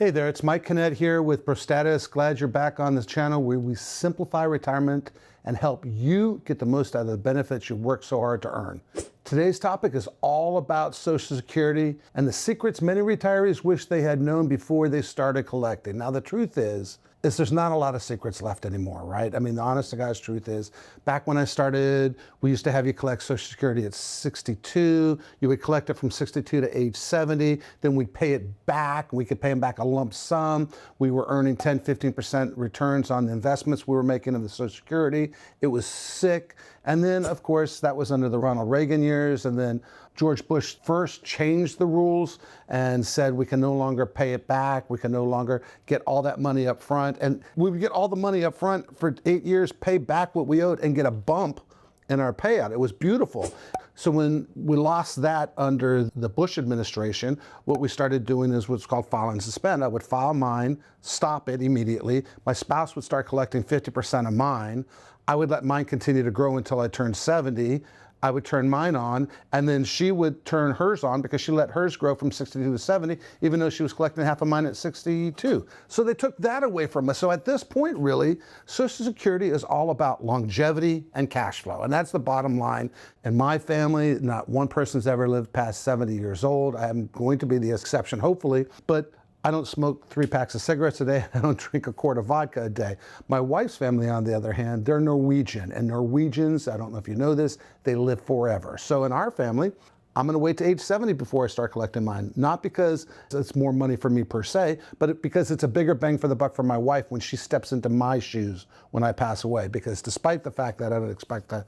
Hey there, it's Mike Kinnett here with Prostatis. Glad you're back on this channel where we simplify retirement and help you get the most out of the benefits you work so hard to earn. Today's topic is all about Social Security and the secrets many retirees wish they had known before they started collecting. Now, the truth is there's not a lot of secrets left anymore, right? I mean, the honest to God's truth is, back when I started, we used to have you collect Social Security at 62. You would collect it from 62 to age 70. Then we'd pay it back. We could pay them back a lump sum. We were earning 10, 15% returns on the investments we were making in the Social Security. It was sick. And then, of course, that was under the Ronald Reagan years. And then George Bush first changed the rules and said we can no longer pay it back. We can no longer get all that money up front. And we would get all the money up front for 8 years, pay back what we owed, and get a bump in our payout. It was beautiful. So when we lost that under the Bush administration, what we started doing is what's called file and suspend. I would file mine, stop it immediately. My spouse would start collecting 50% of mine. I would let mine continue to grow until I turned 70. I would turn mine on, and then she would turn hers on because she let hers grow from 62 to 70, even though she was collecting half of mine at 62. So they took that away from us. So at this point, really, Social Security is all about longevity and cash flow. And that's the bottom line. In my family, not one person's ever lived past 70 years old. I'm going to be the exception, hopefully. But I don't smoke 3 packs of cigarettes a day. I don't drink a quart of vodka a day. My wife's family, on the other hand, they're Norwegian. And Norwegians, I don't know if you know this, they live forever. So in our family, I'm going to wait to age 70 before I start collecting mine. Not because it's more money for me per se, but because it's a bigger bang for the buck for my wife when she steps into my shoes when I pass away. Because despite the fact that I don't expect to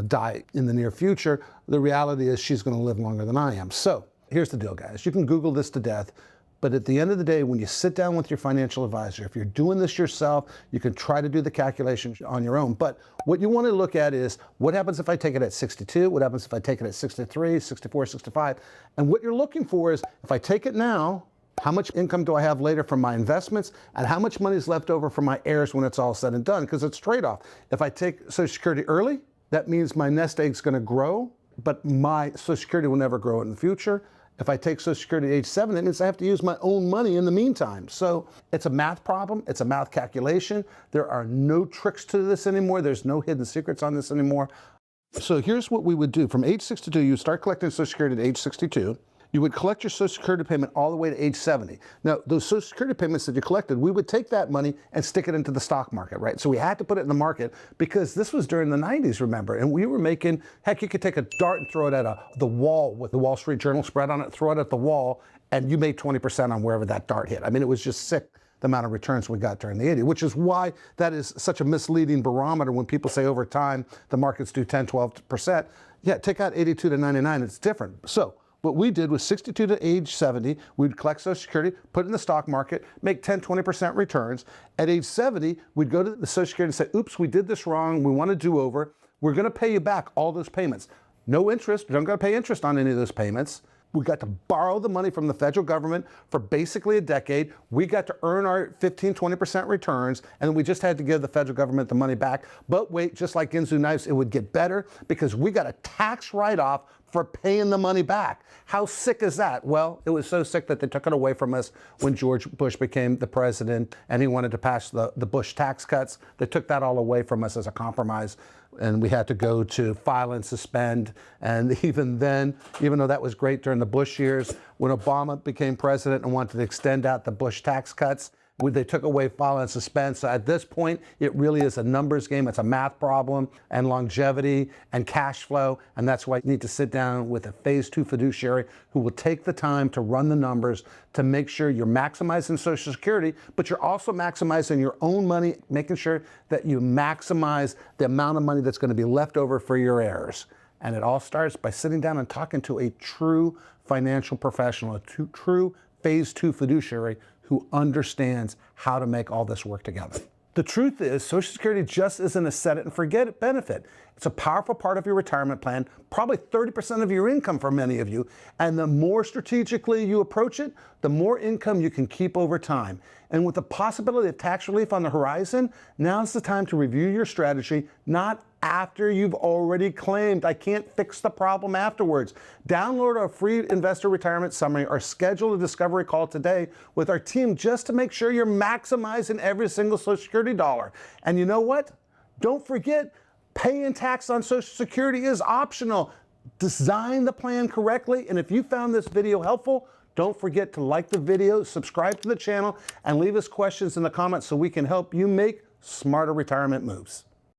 die in the near future, the reality is she's going to live longer than I am. So here's the deal, guys. You can Google this to death. But at the end of the day, when you sit down with your financial advisor, if you're doing this yourself, you can try to do the calculations on your own. But what you want to look at is, what happens if I take it at 62? What happens if I take it at 63, 64, 65? And what you're looking for is, if I take it now, how much income do I have later from my investments, and how much money is left over for my heirs when it's all said and done? Because it's trade-off. If I take Social Security early, that means my nest egg's going to grow, but my Social Security will never grow in the future. If I take Social Security at age 7, it means I have to use my own money in the meantime. So it's a math problem. It's a math calculation. There are no tricks to this anymore. There's no hidden secrets on this anymore. So here's what we would do. From age 62, you start collecting Social Security at age 62. You would collect your Social Security payment all the way to age 70. Now, those Social Security payments that you collected, we would take that money and stick it into the stock market, right? So we had to put it in the market because this was during the 90s, remember? And we were making, heck, you could take a dart and throw it at the wall with the Wall Street Journal spread on it, throw it at the wall, and you made 20% on wherever that dart hit. I mean, it was just sick, the amount of returns we got during the 80s, which is why that is such a misleading barometer when people say over time the markets do 10, 12%. Yeah, take out 82 to 99, it's different. So what we did was 62 to age 70, we'd collect Social Security, put it in the stock market, make 10, 20% returns. At age 70, we'd go to the Social Security and say, oops, we did this wrong, we want to do over. We're going to pay you back all those payments. No interest, we don't got to pay interest on any of those payments. We got to borrow the money from the federal government for basically a decade. We got to earn our 15, 20% returns, and we just had to give the federal government the money back. But wait, just like Ginsu knives, it would get better because we got a tax write-off for paying the money back. How sick is that? Well, it was so sick that they took it away from us when George Bush became the president and he wanted to pass the Bush tax cuts. They took that all away from us as a compromise, and we had to go to file and suspend. And even then, even though that was great during the Bush years, when Obama became president and wanted to extend out the Bush tax cuts, they took away file and suspend. So at this point, it really is a numbers game. It's a math problem and longevity and cash flow. And that's why you need to sit down with a phase 2 fiduciary who will take the time to run the numbers to make sure you're maximizing Social Security, but you're also maximizing your own money, making sure that you maximize the amount of money that's going to be left over for your heirs. And it all starts by sitting down and talking to a true financial professional, a true phase 2 fiduciary who understands how to make all this work together. The truth is, Social Security just isn't a set it and forget it benefit. It's a powerful part of your retirement plan, probably 30% of your income for many of you. And the more strategically you approach it, the more income you can keep over time. And with the possibility of tax relief on the horizon, now's the time to review your strategy, not after you've already claimed. I can't fix the problem afterwards. Download our free investor retirement summary or schedule a discovery call today with our team just to make sure you're maximizing every single Social Security dollar. And you know what? Don't forget, paying tax on Social Security is optional. Design the plan correctly. And if you found this video helpful, don't forget to like the video, subscribe to the channel, and leave us questions in the comments so we can help you make smarter retirement moves.